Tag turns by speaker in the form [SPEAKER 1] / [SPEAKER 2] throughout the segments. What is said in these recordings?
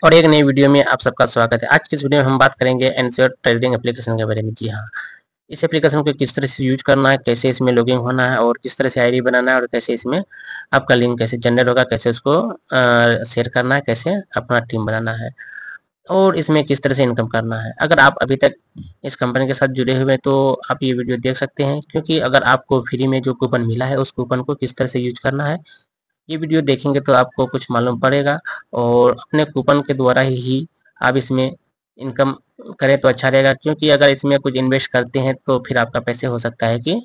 [SPEAKER 1] और एक नई वीडियो में आप सबका स्वागत है। आज की इस वीडियो में हम बात करेंगे एनश्योर ट्रेडिंग एप्लीकेशन के बारे में। जी हाँ, इस एप्लीकेशन को किस तरह से यूज करना है, कैसे इसमें लॉगिन होना है और किस तरह से आईडी बनाना है और कैसे इसमें आपका लिंक कैसे जनरेट होगा, कैसे उसको शेयर करना है, कैसे अपना टीम बनाना है और इसमें किस तरह से इनकम करना है। अगर आप अभी तक इस कंपनी के साथ जुड़े हुए हैं तो आप ये वीडियो देख सकते हैं, क्योंकि अगर आपको फ्री में जो कूपन मिला है उस कूपन को किस तरह से यूज करना है ये वीडियो देखेंगे तो आपको कुछ मालूम पड़ेगा। और अपने कूपन के द्वारा ही आप इसमें इनकम करें तो अच्छा रहेगा, क्योंकि अगर इसमें कुछ इन्वेस्ट करते हैं तो फिर आपका पैसे हो सकता है कि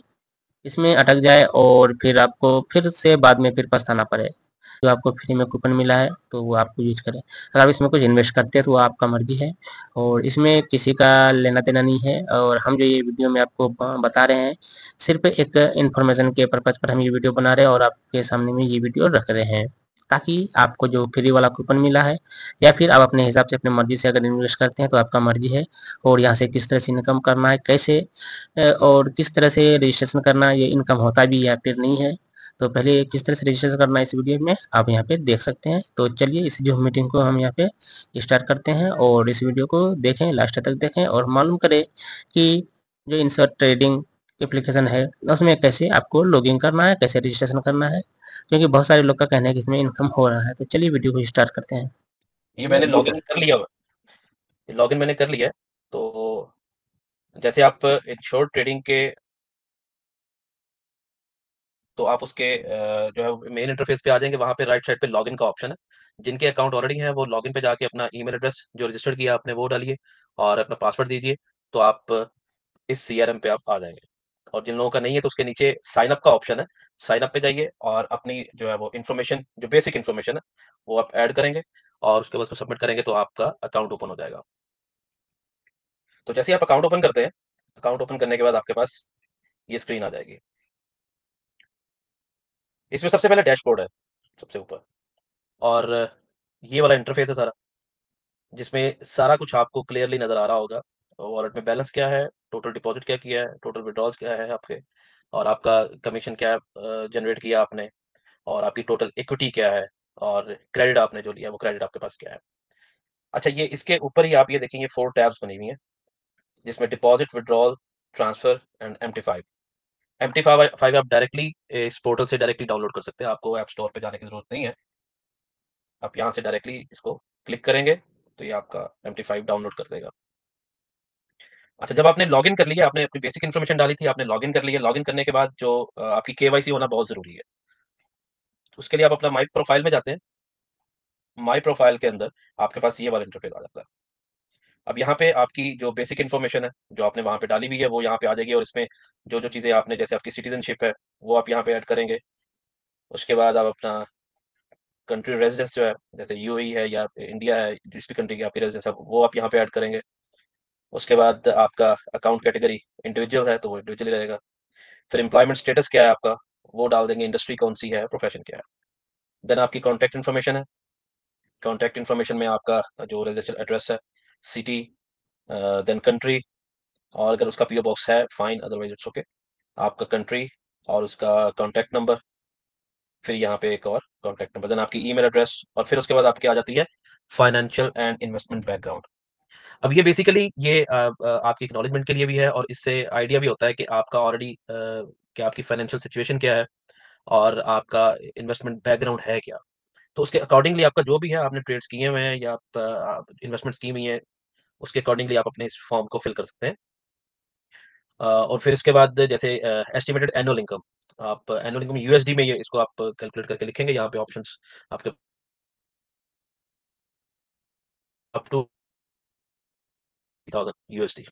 [SPEAKER 1] इसमें अटक जाए और फिर आपको फिर से बाद में फिर पछताना पड़े। जो आपको फ्री में कूपन मिला है तो वो आपको यूज करें। अगर आप इसमें कुछ इन्वेस्ट करते हैं तो वो आपका मर्जी है और इसमें किसी का लेना देना नहीं है। और हम जो ये वीडियो में आपको बता रहे हैं सिर्फ एक इन्फॉर्मेशन के पर्पज पर हम ये वीडियो बना रहे हैं और आपके सामने में ये वीडियो रख रहे हैं, ताकि आपको जो फ्री वाला कूपन मिला है या फिर आप अपने हिसाब से अपनी मर्जी से अगर इन्वेस्ट करते हैं तो आपका मर्जी है। और यहाँ से किस तरह से इनकम करना है, कैसे और किस तरह से रजिस्ट्रेशन करना है, ये इनकम होता भी है या फिर नहीं है, तो पहले किस तरह से रजिस्ट्रेशन करना है इस वीडियो में आप यहाँ पे देख सकते हैं। तो चलिए इस जूम मीटिंग को हम यहाँ पे स्टार्ट करते हैं और इस वीडियो को देखें, लास्ट तक देखें और मालूम करें कि जो इंसर्ट ट्रेडिंग एप्लीकेशन है उसमें कैसे आपको लॉगिन करना है, कैसे रजिस्ट्रेशन करना है, क्योंकि बहुत सारे लोग का कहना है कि इसमें इनकम हो रहा है। तो चलिए वीडियो को स्टार्ट करते हैं।
[SPEAKER 2] ये मैंने लॉगिन कर लिया हुआ लॉगिन मैंने कर लिया है। तो जैसे आप एक शॉर्ट ट्रेडिंग के तो आप उसके जो है मेन इंटरफेस पे आ जाएंगे। वहां पे राइट साइड पे लॉगिन का ऑप्शन है। जिनके अकाउंट ऑलरेडी है वो लॉगिन पे जाके अपना ईमेल एड्रेस जो रजिस्टर किया आपने वो डालिए और अपना पासवर्ड दीजिए। तो आप इस सीआरएम पे आप आ जाएंगे। और जिन लोगों का नहीं है तो उसके नीचे साइन अप का ऑप्शन है। साइन अप पे जाइए और अपनी जो है वो इन्फॉर्मेशन जो बेसिक इन्फॉर्मेशन है वो आप ऐड करेंगे और उसके बाद उसको सबमिट करेंगे तो आपका अकाउंट ओपन हो जाएगा। तो जैसे ही आप अकाउंट ओपन करते हैं, अकाउंट ओपन करने के बाद आपके पास ये स्क्रीन आ जाएगी। इसमें सबसे पहले डैशबोर्ड है सबसे ऊपर, और ये वाला इंटरफेस है सारा, जिसमें सारा कुछ आपको क्लियरली नजर आ रहा होगा। वॉलेट में बैलेंस क्या है, टोटल डिपॉजिट क्या किया है, टोटल विड्रॉल्स क्या है आपके, और आपका कमीशन क्या जनरेट किया आपने, और आपकी टोटल इक्विटी क्या है, और क्रेडिट आपने जो लिया वो क्रेडिट आपके पास क्या है। अच्छा, ये इसके ऊपर ही आप ये देखेंगे 4 टैब्स बनी हुई हैं, जिसमें डिपॉजिट, विड्रॉल, ट्रांसफर एंड एम्प्टीफाई। एम्प्टी 5 आप डायरेक्टली इस पोर्टल से डायरेक्टली डाउनलोड कर सकते हैं। आपको ऐप स्टोर पे जाने की ज़रूरत नहीं है। आप यहाँ से डायरेक्टली इसको क्लिक करेंगे तो ये आपका एम्प्टी 5 डाउनलोड कर देगा। अच्छा, जब आपने लॉगिन कर लिया, आपने अपनी बेसिक इन्फॉर्मेशन डाली थी, आपने लॉगिन कर लिया। लॉगिन करने के बाद जो आपकी केवाईसी होना बहुत ज़रूरी है। उसके लिए आप अपना माई प्रोफाइल में जाते हैं। माई प्रोफाइल के अंदर आपके पास ये वाला इंटरफेस आ जाता है। अब यहाँ पे आपकी जो बेसिक इन्फॉर्मेशन है, जो आपने वहाँ पे डाली हुई है, वो यहाँ पे आ जाएगी। और इसमें जो-जो चीज़ें आपने, जैसे आपकी सिटीज़नशिप है, वो आप यहाँ पे ऐड करेंगे। उसके बाद आप अपना कंट्री रेज़िडेंस जो है, जैसे यूएई है या इंडिया है, जिस भी कंट्री की आपकी रेज़िडेंस है, वो आप यहाँ पे ऐड करेंगे। उसके बाद आपका अकाउंट कैटेगरी इंडिविजुअल है, तो वो इंडिविजुअल ही रहेगा। फिर एम्प्लॉयमेंट स्टेटस क्या है आपका, वो डाल देंगे। इंडस्ट्री कौन-सी है, प्रोफ़ेशन क्या है। देन आपकी कॉन्टैक्ट इन्फॉर्मेशन है। कॉन्टैक्ट इन्फॉर्मेशन में आपका जो रेज़िडेंशियल एड्रेस है, सिटी, देन कंट्री, और अगर उसका पीओ बॉक्स है फाइन, अदरवाइज़ इट्स ओके। आपका कंट्री और उसका कॉन्टैक्ट नंबर, फिर यहाँ पे एक और कॉन्टैक्ट नंबर, देन आपकी ईमेल एड्रेस, और फिर उसके बाद आपकी आ जाती है फाइनेंशियल एंड इन्वेस्टमेंट बैकग्राउंड। अब ये बेसिकली ये आपकी एक्नॉलेजमेंट के लिए भी है, और इससे आइडिया भी होता है कि आपका ऑलरेडी कि आपकी फाइनेंशियल सिचुएशन क्या है और आपका इन्वेस्टमेंट बैकग्राउंड है क्या। तो उसके अकॉर्डिंगली आपका जो भी है, आपने ट्रेड्स किए हुए हैं या आप इन्वेस्टमेंट्स की हुई हैं, उसके अकॉर्डिंगली आप अपने इस फॉर्म को फिल कर सकते हैं। और फिर उसके बाद जैसे एस्टिमेटेड एनुअल इनकम, आप एनुअल इनकम यूएसडी में, ये इसको आप कैलकुलेट करके लिखेंगे। यहाँ पे ऑप्शंस आपके अप टू 1000 यूएसडी।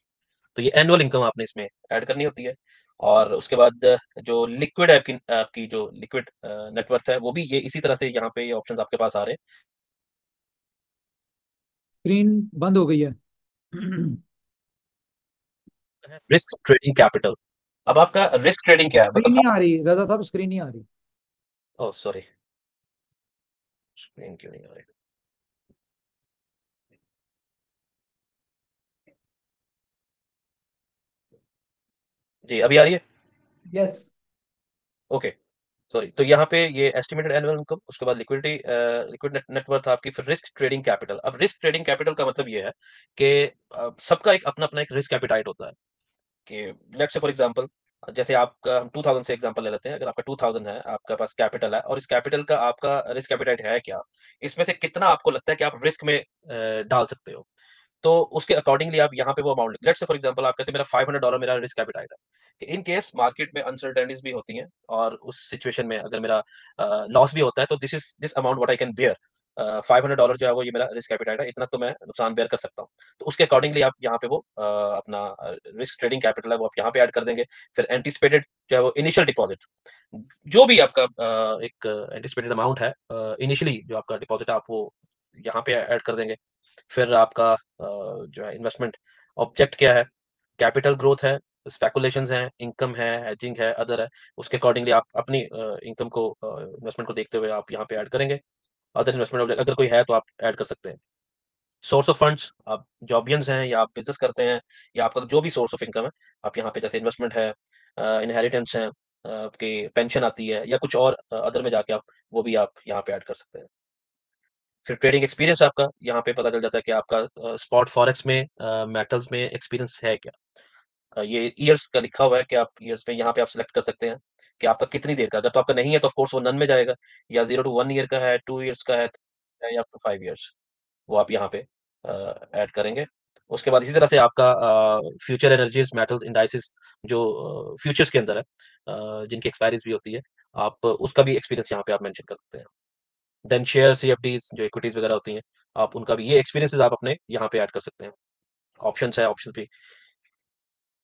[SPEAKER 2] तो ये एनुअल इनकम आपने इसमें ऐड करनी होती है। और उसके बाद जो लिक्विड है, आपकी आपकी जो लिक्विड नेटवर्थ है, वो भी ये इसी तरह से यहाँ पे ये ऑप्शंस आपके पास आ रहे
[SPEAKER 3] स्क्रीन बंद हो गई है।
[SPEAKER 2] हैं। Risk trading capital. अब आपका रिस्क ट्रेडिंग क्या है,
[SPEAKER 3] स्क्रीन
[SPEAKER 2] मतलब
[SPEAKER 3] नहीं
[SPEAKER 2] हम,
[SPEAKER 3] आ रही रजा साहब, स्क्रीन नहीं आ रही।
[SPEAKER 2] ओह सॉरी, स्क्रीन क्यों नहीं आ रही। जी, अभी आ रही है।
[SPEAKER 3] यस।
[SPEAKER 2] ओके। सॉरी, तो यहाँ पे ये एस्टिमेटेड एनुअल इनकम, उसके बाद लिक्विडिटी, लिक्विड नेट वर्थ आपकी, फिर रिस्क ट्रेडिंग कैपिटल। अब रिस्क ट्रेडिंग कैपिटल का मतलब ये है कि सबका एक अपना-अपना एक रिस्क एपेटाइट होता है कि लेट्स से फॉर एग्जांपल, जैसे आपका हम 2000 से एग्जांपल ले लेते हैं। अगर आपका 2000 है, आपके पास कैपिटल है और इस कैपिटल का आपका रिस्क एपेटाइट है क्या? इसमें से कितना आपको लगता है कि आप रिस्क में डाल सकते हो? तो उसके अकॉर्डिंगली आप यहाँ पे वो amount, let's say for example आप कहते हैं मेरा $500 मेरा रिस्क एपेटाइट है। कि इन केस मार्केट में अनसर्टेनिटीज़ भी होती हैं और उस सिचुएशन में अगर मेरा लॉस भी होता है, तो this amount what I can bear. $500 जो है वो ये मेरा रिस्क एपेटाइट है, इतना तो मैं नुकसान बेयर कर सकता हूँ। तो उसके अकॉर्डिंगली आप यहाँ पे वो अपना रिस्क ट्रेडिंग कैपिटल है वो आप यहाँ पे ऐड कर देंगे। फिर एंटिसिपेटेड जो है वो इनिशियल डिपॉज़िट, जो भी आपका एक एंटिसिपेटेड अमाउंट है इनिशियली जो आपका डिपॉज़िट है, आप वो यहाँ पे ऐड कर देंगे। फिर आपका जो है इन्वेस्टमेंट ऑब्जेक्ट क्या है, कैपिटल ग्रोथ है, स्पेकुलेशंस हैं, इनकम है, हेजिंग है, अदर है। उसके अकॉर्डिंगली आप अपनी इनकम को इन्वेस्टमेंट को देखते हुए आप यहाँ पे ऐड करेंगे। अदर इन्वेस्टमेंट ऑब्जेक्ट अगर कोई है तो आप ऐड कर सकते हैं। सोर्स ऑफ फंड्स, आप जॉबियंस हैं या आप बिज़नेस करते हैं या आपका जो भी सोर्स ऑफ इनकम है, आप यहाँ पे जैसे इन्वेस्टमेंट है, इनहेरिटेंस है, आपकी पेंशन आती है या कुछ और अदर में जाके आप वो भी आप यहाँ पे ऐड कर सकते हैं। फिर ट्रेडिंग एक्सपीरियंस आपका यहाँ पे पता चल जाता है कि आपका स्पॉट फॉरेक्स में मेटल्स में एक्सपीरियंस है क्या? ये ईयर्स का लिखा हुआ है कि आप ईयर्स में यहाँ पे आप सिलेक्ट कर सकते हैं कि आपका कितनी देर का, अगर तो आपका नहीं है तो ऑफ कोर्स वो नन में जाएगा, या 0 टू 1 ईयर का है, 2 ईयर्स का है या अप टू 5 ईयर्स, वो आप यहाँ पे ऐड करेंगे। उसके बाद इसी तरह से आपका फ्यूचर एनर्जीज मेटल्स इंडाइसेस जो फ्यूचर्स के अंदर है, जिनकी एक्सपायरीज भी होती है, आप उसका भी एक्सपीरियंस यहाँ पे आप मेंशन कर सकते हैं। देन शेयर सीएफडीज़ जो इक्विटीज़ वगैरह होती हैं, आप उनका भी ये एक्सपीरियंसेस आप अपने यहाँ पे ऐड कर सकते हैं। ऑप्शंस है, ऑप्शंस भी।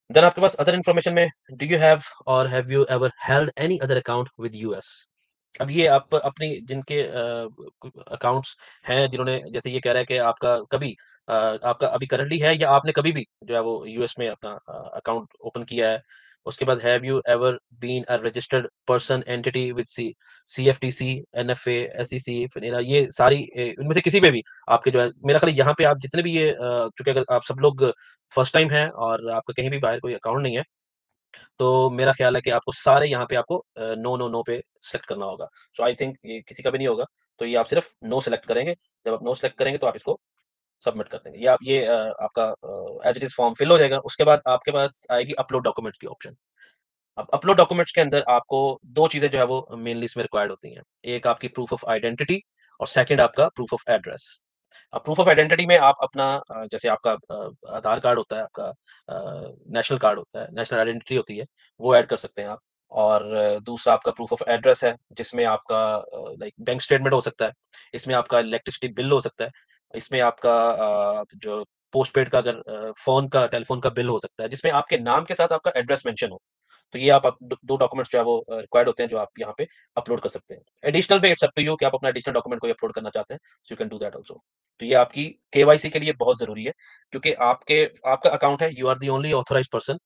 [SPEAKER 2] देन आपके पास अदर इन्फॉर्मेशन में, डू यू हैव और have you ever held any other account with US? अब ये आप अपनी जिनके अकाउंट्स हैं, जिन्होंने जैसे ये कह रहा है कि आपका कभी आपका अभी करंटली है या आपने कभी भी जो है वो यूएस में अपना अकाउंट ओपन किया है। उसके बाद have you ever been a registered person entity with CFTC, NFA, SEC, FINRA, ये सारी इनमें से किसी पे भी आपके जो है, मेरा ख्याल है यहाँ पे आप जितने भी ये चूँकि अगर आप सब लोग फर्स्ट टाइम हैं और आपका कहीं भी बाहर कोई अकाउंट नहीं है, तो मेरा ख्याल है कि आपको सारे यहाँ पे आपको नो, नो, नो पे सेलेक्ट करना होगा। सो आई थिंक ये किसी का भी नहीं होगा, तो ये आप सिर्फ नो सेलेक्ट करेंगे। जब आप नो सेलेक्ट करेंगे तो आप इसको सबमिट कर देंगे। या ये आपका as it is form fill हो जाएगा। उसके बाद आपके पास आएगी अपलोड डॉक्यूमेंट्स की ऑप्शन। अब अपलोड डॉक्यूमेंट्स के अंदर आपको 2 चीज़ें जो है वो मेनली इसमें रिक्वायर्ड होती हैं। एक आपकी प्रूफ ऑफ आइडेंटिटी और सेकंड आपका प्रूफ ऑफ एड्रेस। अब प्रूफ ऑफ आइडेंटिटी में आप अपना जैसे आपका आधार कार्ड होता है, आपका नेशनल कार्ड होता है, नेशनल आइडेंटिटी होती है, वो ऐड कर सकते हैं आप। और दूसरा आपका प्रूफ ऑफ एड्रेस है, जिसमें आपका लाइक बैंक स्टेटमेंट हो सकता है, इसमें आपका इलेक्ट्रिसिटी बिल हो सकता है, इसमें आपका जो पोस्टपेड का अगर फ़ोन का टेलीफ़ोन का बिल हो सकता है, जिसमें आपके नाम के साथ आपका एड्रेस मेंशन हो। तो ये आप 2 डॉक्यूमेंट्स जो है वो रिक्वायर्ड होते हैं, जो आप यहाँ पे अपलोड कर सकते हैं। एडिशनल में इट्स अप टू यू कि आप अपना एडिशनल डॉक्यूमेंट कोई अपलोड करना चाहते हैं, so you can do that also. तो ये आपकी केवाईसी के लिए बहुत ज़रूरी है, क्योंकि आपका अकाउंट है, you are the only authorized person,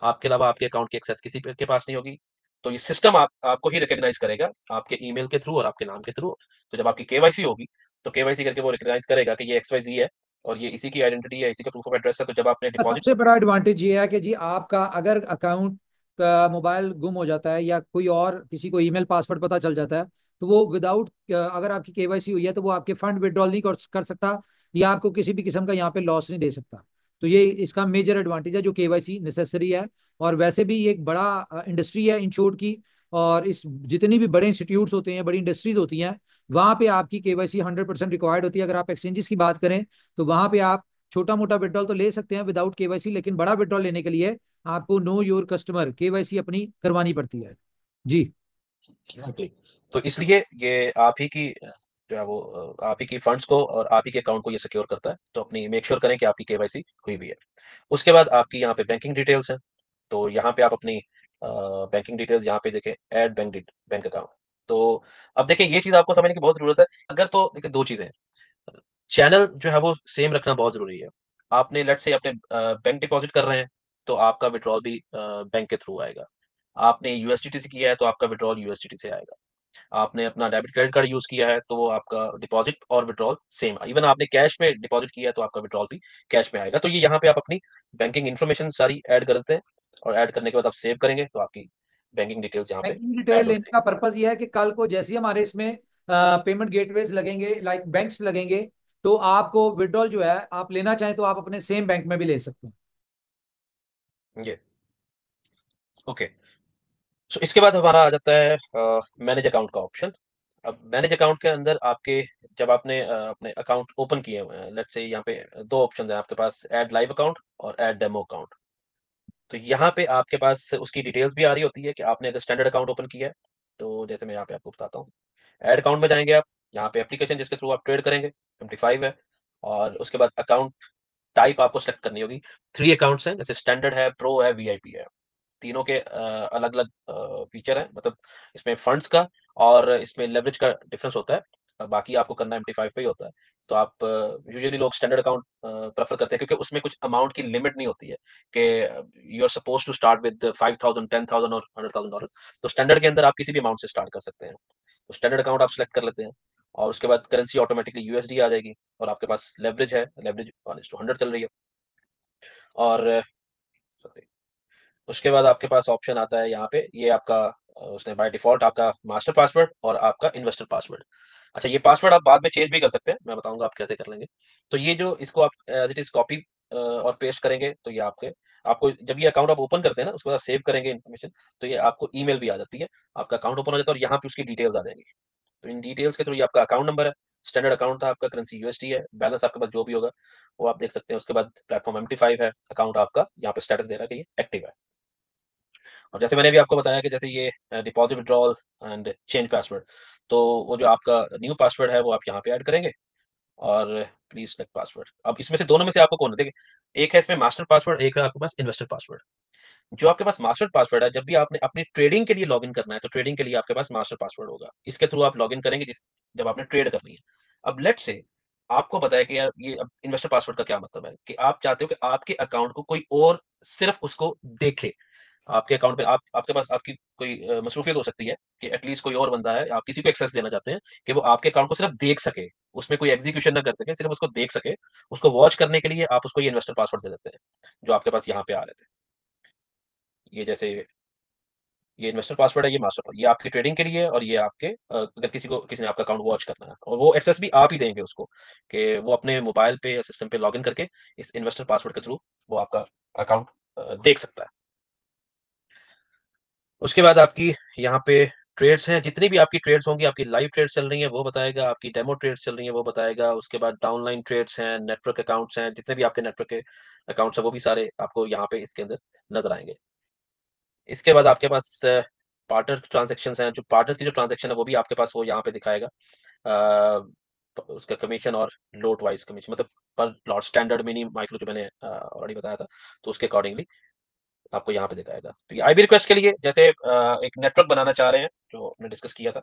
[SPEAKER 2] आपके अलावा आपके अकाउंट की एक्सेस किसी के पास नहीं होगी। तो ये सिस्टम आपको ही रिकॉग्नाइज़ करेगा, आपके ईमेल के थ्रू और आपके नाम के थ्रू। तो जब आपकी केवाईसी होगी, तो केवाईसी करके वो रिकॉग्नाइज़ करेगा कि ये एक्स-वाई-ज़ेड है और ये इसी की आइडेंटिटी है, इसी का प्रूफ ऑफ एड्रेस है। तो जब आपने डिपॉज़िट
[SPEAKER 3] सबसे बड़ा एडवांटेज ये है कि जी आपका अगर अकाउंट का मोबाइल गुम हो जाता है या कोई और किसी को ईमेल पासवर्ड पता चल जाता है, तो वो विदाउट, अगर आपकी केवाईसी हुई है तो वो आपके फंड विड्रॉल नहीं कर सकता या आपको किसी भी किस्म का यहाँ पे लॉस नहीं दे सकता। तो ये इसका मेजर एडवांटेज है जो केवाईसी नेसेसरी है। और वैसे भी ये एक बड़ा इंडस्ट्री है इंश्योर्ड की। और इस जितनी भी बड़े इंस्टीट्यूट्स होते हैं, बड़ी इंडस्ट्रीज होती हैं, वहां पे आपकी केवाईसी 100% रिक्वायर्ड होती है। अगर आप एक्सचेंजेस की बात करें तो वहां पे आप छोटा मोटा विड्रॉल तो ले सकते हैं विदाउट केवाईसी, लेकिन बड़ा विड्रॉल लेने के लिए आपको नो योर कस्टमर केवाईसी अपनी करवानी पड़ती है। जी।
[SPEAKER 2] एग्ज़ैक्टली। तो इसलिए ये आप ही की जो है वो आप ही की फंड्स को और आप ही के अकाउंट को ये सिक्योर करता है। तो अपनी मेक श्योर करें कि आपकी केवाईसी हुई भी है। उसके बाद आपकी यहाँ पे बैंकिंग डिटेल्स हैं। तो यहाँ पे आप अपनी बैंकिंग डिटेल्स यहाँ पे देखें, ऐड बैंक अकाउंट। तो अब देखिए ये चीज़ आपको समझने की बहुत ज़रूरत है। अगर तो देखिए 2 चीज़ें हैं। चैनल जो है वो सेम रखना बहुत ज़रूरी है। आपने लेट्स से अपने बैंक डिपॉज़िट कर रहे हैं, तो आपका विथड्रॉल भी बैंक के थ्रू आएगा। आपने यूएसडीटी से किया है, तो आपका विथड्रॉल यूएसडीटी से आएगा। आपने अपना डेबिट क्रेडिट कार्ड यूज़ किया है, तो वो आपका डिपॉज़िट और विथड्रॉल सेम। इवन आपने कैश में डिपॉज़िट किया है, तो आपका विथड्रॉल भी कैश में आएगा। तो ये यहाँ पे आप अपनी बैंकिंग इन्फॉर्मेशन सारी ऐड कर देते हैं और ऐड करने के बाद आप सेव करेंगे, तो आपकी बैंकिंग डिटेल्स यहाँ पे
[SPEAKER 3] बैंकिंग
[SPEAKER 2] ऐड
[SPEAKER 3] डिटेल
[SPEAKER 2] हो
[SPEAKER 3] लेने
[SPEAKER 2] जाएगी।
[SPEAKER 3] का पर्पज ये है कि कल को जैसे ही हमारे इसमें पेमेंट गेटवेज लगेंगे, लाइक बैंक्स लगेंगे, तो आपको विड्रॉल जो है आप लेना चाहें तो आप अपने सेम बैंक में भी ले सकते हैं।
[SPEAKER 2] ये ओके। सो इसके बाद हमारा आ जाता है मैनेज अकाउंट का ऑप्शन। अब मैनेज अकाउंट के अंदर आपके जब आपने अपने अकाउंट ओपन किए हुए हैं, लेट्स से यहाँ पे दो ऑप्शन है आपके पास, ऐड लाइव अकाउंट और ऐड डेमो अकाउंट। तो यहाँ पे आपके पास उसकी डिटेल्स भी आ रही होती है कि आपने अगर स्टैंडर्ड अकाउंट ओपन किया है, तो जैसे मैं यहाँ पे आपको बताता हूँ। ऐड अकाउंट में जाएंगे आप, यहाँ पे एप्लीकेशन जिसके थ्रू आप ट्रेड करेंगे MT5 है, और उसके बाद अकाउंट टाइप आपको सेलेक्ट करनी होगी। 3 अकाउंट्स हैं, जैसे स्टैंडर्ड है, प्रो है, वीआईपी है। तीनों के अलग-अलग फीचर हैं, मतलब इसमें फंड्स का और इसमें लेवरेज का डिफरेंस होता है। बाकी आपको करना MT5 पे ही होता है। तो आप यूजुअली लोग स्टैंडर्ड अकाउंट प्रेफर करते हैं, क्योंकि उसमें कुछ अमाउंट की लिमिट नहीं होती है कि you are supposed to start with 5000, 10,000 और $100,000। तो स्टैंडर्ड के अंदर आप किसी भी अमाउंट से स्टार्ट कर सकते हैं। तो स्टैंडर्ड अकाउंट आप सेलेक्ट कर लेते हैं, और उसके बाद करेंसी ऑटोमेटिकली यूएसडी आ जाएगी, और आपके पास लेवरेज है, लेवरेज 1:100 चल रही है। और सॉरी, उसके बाद आपके पास ऑप्शन आता है यहाँ पे, ये आपका उसने बाय डिफ़ॉल्ट आपका मास्टर पासवर्ड और आपका इन्वेस्टर पासवर्ड। अच्छा, ये पासवर्ड आप बाद में चेंज भी कर सकते हैं, मैं बताऊँगा आप कैसे कर लेंगे। तो ये जो इसको आप एज़ इट इज़ कॉपी और पेस्ट करेंगे, तो ये आपको जब ये अकाउंट आप ओपन करते हैं ना, उसके बाद सेव करेंगे इन्फॉर्मेशन, तो ये आपको ईमेल भी आ जाती है। आपका अकाउंट ओपन हो जाता है और यहाँ पे उसकी डिटेल्स आ जाएँगी। तो इन डिटेल्स के थ्रू ये आपका अकाउंट नंबर है, स्टैंडर्ड अकाउंट था आपका, करेंसी यूएसडी है, बैलेंस आपके पास जो भी होगा, वो आप देख सकते हैं। उसके बाद प्लेटफ़ॉर्म MT5 है, अकाउंट आपका यहाँ पे स्टेटस दे रहा है कि ये एक्टिव है। और जैसे मैंने भी आपको बताया कि जैसे ये deposit withdrawal and change password, तो वो जो आपका न्यू पासवर्ड है, वो आप यहाँ पे ऐड करेंगे, और प्लीज़ सिलेक्ट पासवर्ड। अब इसमें से दोनों में से आपको कौन है, देखिए, एक है इसमें मास्टर पासवर्ड, एक है आपके पास इन्वेस्टर पासवर्ड। जो आपके पास मास्टर पासवर्ड है, जब भी आपने अपनी ट्रेडिंग के लिए लॉगिन करना है, तो ट्रेडिंग के लिए आपके पास मास्टर पासवर्ड होगा। इसके थ्रू आप लॉगिन करेंगे जब आपने ट्रेड करनी है। अब लेट्स से आपको पता है कि यार ये अब इन्वेस्टर पासवर्ड का क्या मतलब है, कि आप चाहते हो कि आपके अकाउंट को कोई और सिर्फ़ उसको देखे। आपके अकाउंट पे आपके पास आपकी कोई मसरूफ़ियत हो सकती है कि एटलीस्ट कोई और बंदा है, आप किसी को एक्सेस देना चाहते हैं कि वो आपके अकाउंट को सिर्फ़ देख सके, उसमें कोई एग्ज़ीक्यूशन ना कर सके, सिर्फ़ उसको देख सके। उसको वॉच करने के लिए आप उसको ये इन्वेस्टर पासवर्ड दे देते हैं, जो आपके पास यहाँ पे आ रहे थे। ये जैसे ये इन्वेस्टर पासवर्ड है, ये मास्टर ये आपकी ट्रेडिंग के लिए है, और ये आपके अगर किसी ने आपका अकाउंट वॉच करना है, और वो एक्सेस भी आप ही देंगे उसको, कि वो अपने मोबाइल पे या सिस्टम पे लॉगिन करके इस इन्वेस्टर पासवर्ड के थ्रू वो आपका अकाउंट देख सकता है। उसके बाद आपकी यहाँ पे ट्रेड्स हैं, जितनी भी आपकी ट्रेड्स होंगी, आपकी लाइव ट्रेड्स चल रही हैं वो बताएगा, आपकी डेमो ट्रेड्स चल रही हैं वो बताएगा। उसके बाद डाउनलाइन ट्रेड्स हैं, नेटवर्क अकाउंट्स हैं, जितने भी आपके नेटवर्क के अकाउंट्स हैं, वो भी सारे आपको यहाँ पे इसके अंदर नज़र आएँगे। इसके बाद आपके पास पार्टनर ट्रांज़ैक्शंस हैं, जो पार्टनर्स की जो ट्रांज़ैक्शन है, वो भी आपके पास वो यहाँ पे दिखाएगा। उसका कमीशन और लोट वाइज़ कमीशन, मतलब पर लॉट, स्टैंडर्ड, मिनी, माइक्रो, जो मैंने ऑलरेडी बताया था, तो उसके अकॉर्डिंगली आपको यहाँ पे दिखाएगा। तो ये आईबी रिक्वेस्ट के लिए जैसे एक नेटवर्क बनाना चाह रहे हैं, जो हमने डिस्कस किया था,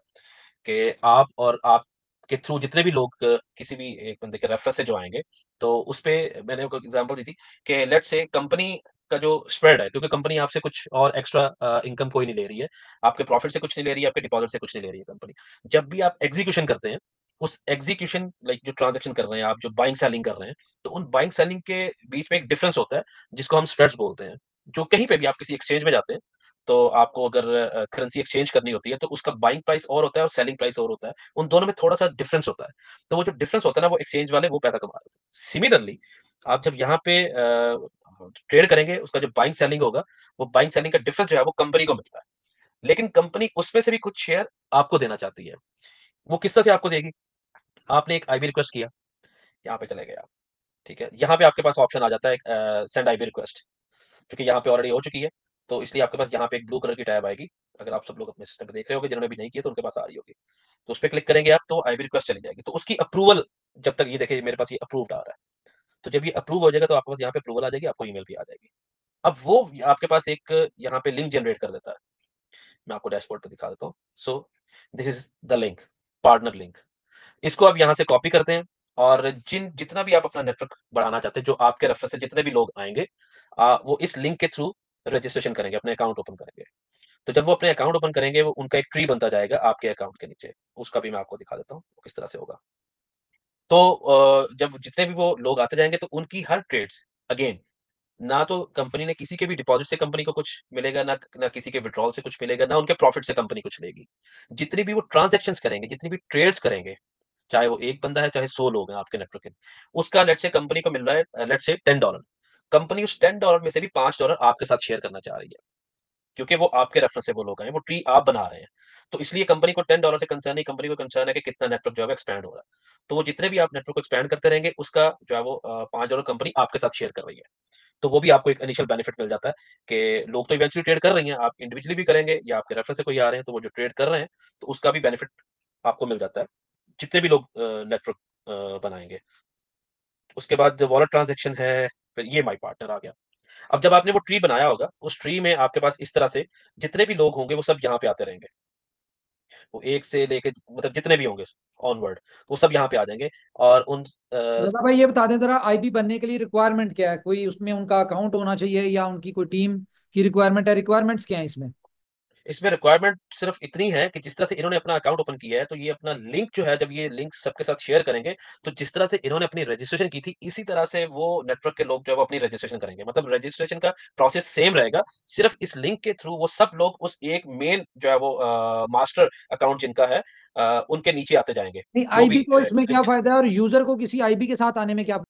[SPEAKER 2] कि आप और आपके थ्रू जितने भी लोग किसी भी एक बंदे के रेफरेंस से जो आएँगे, तो उसपे मैंने आपको एग्ज़ाम्पल दी थी कि लेट्स से कंपनी का जो स्प्रेड है, क्योंकि कंपनी आपसे कुछ और एक्स्ट्रा इनकम कोई नहीं ले रही है, आपके प्रॉफिट से कुछ नहीं ले रही है, आपके डिपॉज़िट से कुछ नहीं ले रही है कंपनी। जब भी आप एग्ज़ीक्यूशन करते हैं, उस एग्ज़ीक्यूशन लाइक जो ट्रांज़ैक्शन कर रहे हैं आप, जो बाइंग सेलिंग कर रहे हैं, तो उन बाइंग सेलिंग के बीच में एक डिफरेंस होता है, जिसको हम स्प्रेड्स बोलते हैं। जो कहीं पे भी आप किसी एक्सचेंज में जाते हैं, तो आपको अगर करेंसी एक्सचेंज करनी होती है, तो उसका बाइंग प्राइस और होता है और सेलिंग प्राइस और होता है। उन दोनों में थोड़ा-सा डिफरेंस होता है। तो वो जो डिफरेंस होता है ना, वो एक्सचेंज वाले वो पैसा कमा रहे थे। सिमिलरली आप जब यहाँ पे ट्रेड करेंगे, उसका जो बाइंग सेलिंग होगा, वो बाइंग सेलिंग का डिफरेंस जो है वो कंपनी को मिलता है। लेकिन कंपनी उसमें से भी कुछ शेयर आपको देना चाहती है। वो किस तरह से आपको देगी? आपने एक आईबी रिक्वेस्ट किया, यहाँ पे चले गए आप, ठीक है? यहाँ पे आपके पास ऑप्शन आ जाता है सेंड आईबी रिक्वेस्ट। क्योंकि यहाँ पे ऑलरेडी हो चुकी है, तो इसलिए आपके पास यहाँ पे एक ब्लू कलर की टैब आएगी। अगर आप सब लोग अपने सिस्टम पे देख रहे होंगे, जिन्होंने भी नहीं किया तो उनके पास आ रही होगी। तो उसपे क्लिक करेंगे आप, तो आईबी रिक्वेस्ट चली जाएगी। तो उसकी अप्रूवल, जब तक ये देखिए मेरे पास ये अप्रूव्ड आ रहा है। तो जब ये अप्रूव हो जाएगा, तो आपके पास यहाँ पे अप्रूवल आ जाएगी, आपको ईमेल भी आ जाएगी। अब वो आपके पास एक यहाँ पे लिंक जनरेट कर देता है। मैं आपको डैशबोर्ड पे दिखा देता हूँ। So this is the link, partner link. इसको आप यहाँ से कॉपी करते हैं, और जितना भी आप अपना नेटवर्क बढ़ाना चाहते हैं, जो आपके रेफरेंस से जितने भी लोग आएँगे, वो इस लिंक के थ्रू रजिस्ट्रेशन करेंगे, अपने अकाउंट ओपन करेंगे। तो जब वो अपने अकाउंट ओपन करेंगे, वो उनका एक ट्री बनता जाएगा आपके अकाउंट के नीचे। उसका भी मैं आपको दिखा देता हूँ, वो किस तरह से होगा। तो जब जितने भी वो लोग आते जाएँगे, तो उनकी हर ट्रेड्स अगेन ना तो कंपनी ने किसी के भी डिपॉज़िट से कंपनी को कुछ मिलेगा, ना किसी के विथड्रॉल से कुछ मिलेगा, ना उनके प्रॉफ़िट से कंपनी कुछ लेगी। जितनी भी वो ट्रांज़ैक्शंस करेंगे, जितनी भी ट्रेड्स करेंगे, चाहे वो 1 बंदा है, चाहे 100 लोग हैं आपके नेटवर्क के, उसका लेट्स से कंपनी को मिल रहा है लेट्स से $10। कंपनी उस $10 में से भी $5 आपके साथ शेयर करना चाह रही है, क्योंकि वो आपके रेफरेंस से वो लोग आए हैं, वो ट्री आप बना रहे हैं। तो इसलिए कंपनी को $10 से कंसर्न नहीं, कंपनी को कंसर्न है कि कितना नेटवर्क जो है वो एक्सपैंड हो रहा है। तो वो जितने भी आप नेटवर्क को एक्सपैंड करते रहेंगे, उसका जो है वो $5 कंपनी आपके साथ शेयर कर रही है। तो वो भी आपको एक इनिशियल बेनिफिट मिल जाता है कि लोग तो इवेंचुअली ट्रेड कर रही हैं, आप इंडिविजुअली भी करेंगे या आपके रेफरेंस से कोई आ रहे हैं, तो वो जो ट्रेड कर रहे हैं, तो उसका भी बेनिफिट आपको मिल जाता है, जितने भी लोग नेटवर्क बनाएँगे। उसके बाद वॉलेट ट्रांज़ैक्शन है, फिर ये माई पार्टनर आ गया। अब जब आपने वो ट्री बनाया होगा, उस ट्री में आपके पास इस तरह से जितने भी लोग होंगे, वो सब यहाँ पे आते रहेंगे। वो 1 से लेके मतलब जितने भी होंगे ऑनवर्ड, वो सब यहाँ पे आ जाएँगे और उन
[SPEAKER 3] रजा भाई ये बता दें जरा, आईपी बनने के लिए रिक्वायरमेंट क्या है? कोई उसमें उनका अकाउंट होना चाहिए या उनकी कोई टीम की रिक्वायरमेंट है? रिक्वायरमेंट्स क्या है इसमें?
[SPEAKER 2] इसमें रिक्वायरमेंट सिर्फ इतनी है कि जिस तरह से इन्होंने अपना अकाउंट ओपन किया है, तो ये अपना लिंक जो है, जब ये लिंक सबके साथ शेयर करेंगे, तो जिस तरह से इन्होंने अपनी रजिस्ट्रेशन की थी, इसी तरह से वो नेटवर्क के लोग जो है वो अपनी रजिस्ट्रेशन करेंगे। मतलब रजिस्ट्रेशन का प्रोसेस सेम रहेगा, सिर्फ इस लिंक के थ्रू वो सब लोग उस एक मेन जो है वो मास्टर अकाउंट जिनका है उनके नीचे आते जाएँगे,
[SPEAKER 3] नहीं,
[SPEAKER 2] जो
[SPEAKER 3] आईबी
[SPEAKER 2] भी
[SPEAKER 3] को इसमें
[SPEAKER 2] इस लिंक
[SPEAKER 3] क्या
[SPEAKER 2] के
[SPEAKER 3] फायदा है और यूजर को किसी आईबी के साथ आने में क्या